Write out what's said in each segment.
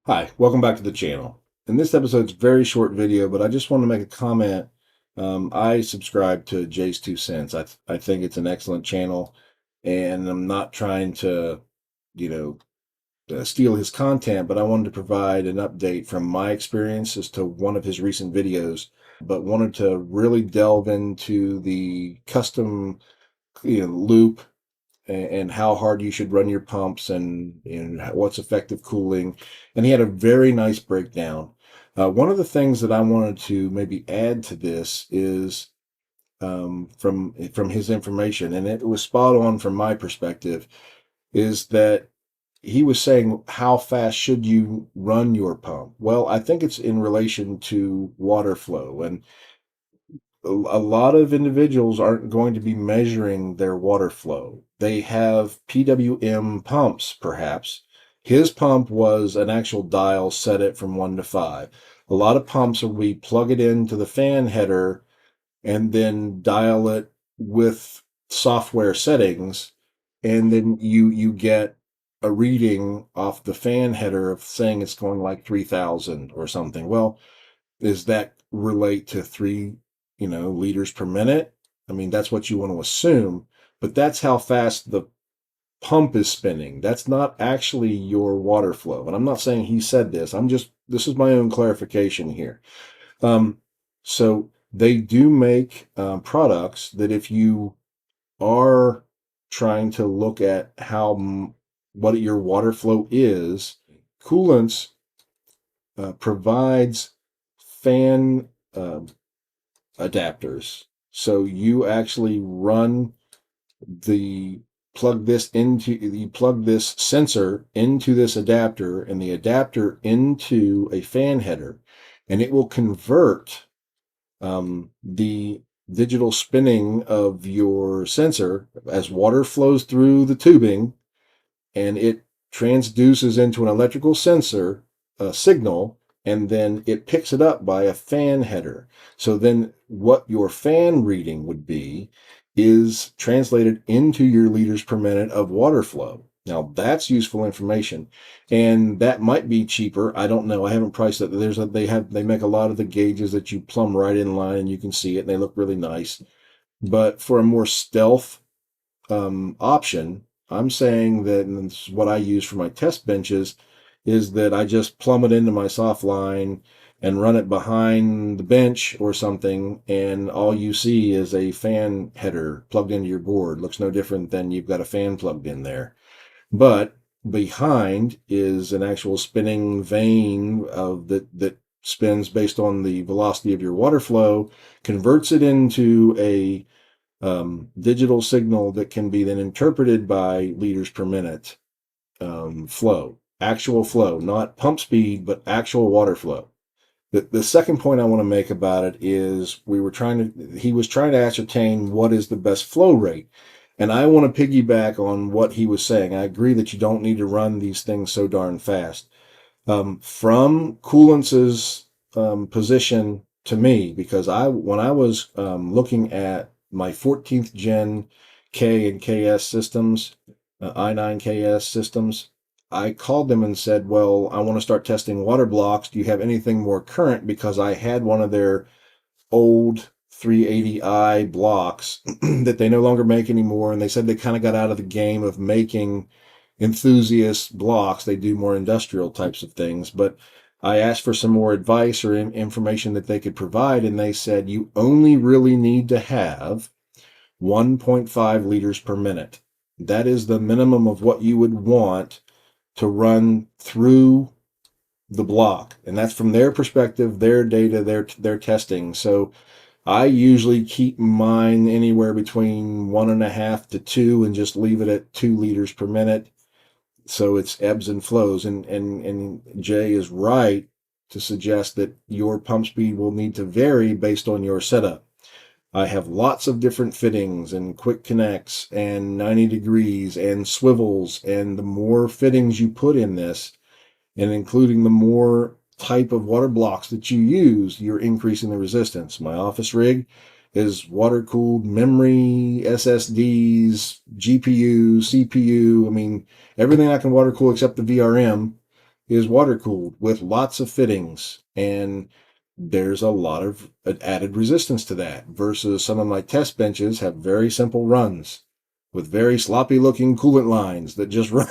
Hi, welcome back to the channel. In this episode's very short video, but I just want to make a comment. I subscribe to JayzTwoCents. I think it's an excellent channel, and I'm not trying to, you know, steal his content, but I wanted to provide an update from my experience as to one of his recent videos, but wanted to really delve into the custom, loop and how hard you should run your pumps and what's effective cooling. And he had a very nice breakdown. One of the things that I wanted to maybe add to this is from his information, and it was spot on from my perspective, is that he was saying how fast should you run your pump? Well, I think it's in relation to water flow, and a lot of individuals aren't going to be measuring their water flow. They have PWM pumps, perhaps. His pump was an actual dial, set it from 1 to 5. A lot of pumps will be plug it into the fan header and then dial it with software settings, and then you get a reading off the fan header of saying it's going like 3,000 or something. Well, does that relate to three, liters per minute? I mean, that's what you want to assume, but that's how fast the pump is spinning. That's not actually your water flow. And I'm not saying he said this. This is my own clarification here. Um, so they do make products that if you are trying to look at what your water flow is, Coolants provides fan adapters. So you actually the you plug this sensor into this adapter and the adapter into a fan header, and it will convert the digital spinning of your sensor as water flows through the tubing, and it transduces into an electrical sensor signal, and then it picks it up by a fan header. So then what your fan reading would be is translated into your liters per minute of water flow. Now that's useful information, and that might be cheaper. I don't know. I haven't priced it. They make a lot of the gauges that you plumb right in line and you can see it, and they look really nice. But for a more stealth option, I'm saying that, and this is what I use for my test benches, is that I just plumb it into my soft line and run it behind the bench or something, and all you see is a fan header plugged into your board. Looks no different than you've got a fan plugged in there. But behind is an actual spinning vane that spins based on the velocity of your water flow, converts it into a digital signal that can be then interpreted by liters per minute actual flow, not pump speed, but actual water flow. The second point I want to make about it is he was trying to ascertain what is the best flow rate. And I want to piggyback on what he was saying. I agree that you don't need to run these things so darn fast. From Coulance's position to me, because when I was looking at my 14th gen K and KS systems, i9 KS systems, I called them and said, well, I want to start testing water blocks. Do you have anything more current? Because I had one of their old 380i blocks that they no longer make anymore. And they said they kind of got out of the game of making enthusiast blocks. They do more industrial types of things. But I asked for some more advice or information that they could provide. And they said, you only really need to have 1.5 liters per minute. That is the minimum of what you would want to run through the block. And that's from their perspective, their data, their testing. So I usually keep mine anywhere between 1.5 to 2 and just leave it at 2 liters per minute. So it's ebbs and flows. And Jay is right to suggest that your pump speed will need to vary based on your setup. I have lots of different fittings and quick connects and 90 degrees and swivels. And the more fittings you put in this, and including the more type of water blocks that you use, you're increasing the resistance. My office rig is water-cooled memory, SSDs, GPU, CPU. I mean, everything I can water cool except the VRM. is water cooled with lots of fittings, and there's a lot of added resistance to that versus some of my test benches have very simple runs with very sloppy looking coolant lines that just run.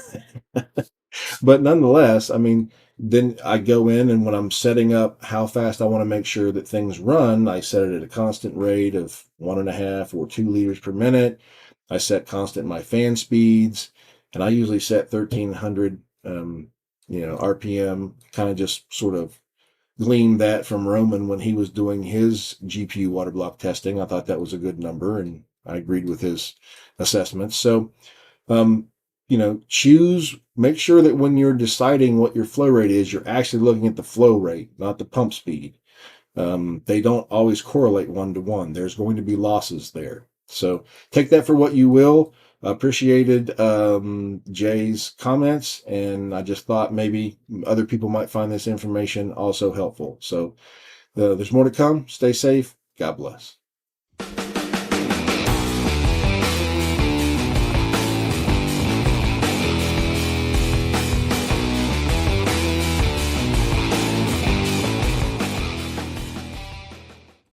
But nonetheless, I mean, then I go in, and when I'm setting up how fast I want to make sure that things run, I set it at a constant rate of 1.5 or 2 liters per minute. I set constant my fan speeds, and I usually set 1300, RPM. Kind of just sort of gleaned that from Roman when he was doing his GPU water block testing. I thought that was a good number, and I agreed with his assessments. So, um, make sure that when you're deciding what your flow rate is, you're actually looking at the flow rate, not the pump speed. They don't always correlate 1-to-1. There's going to be losses there. So take that for what you will. Appreciated Jay's comments, and I just thought maybe other people might find this information also helpful. So there's more to come. Stay safe. God bless.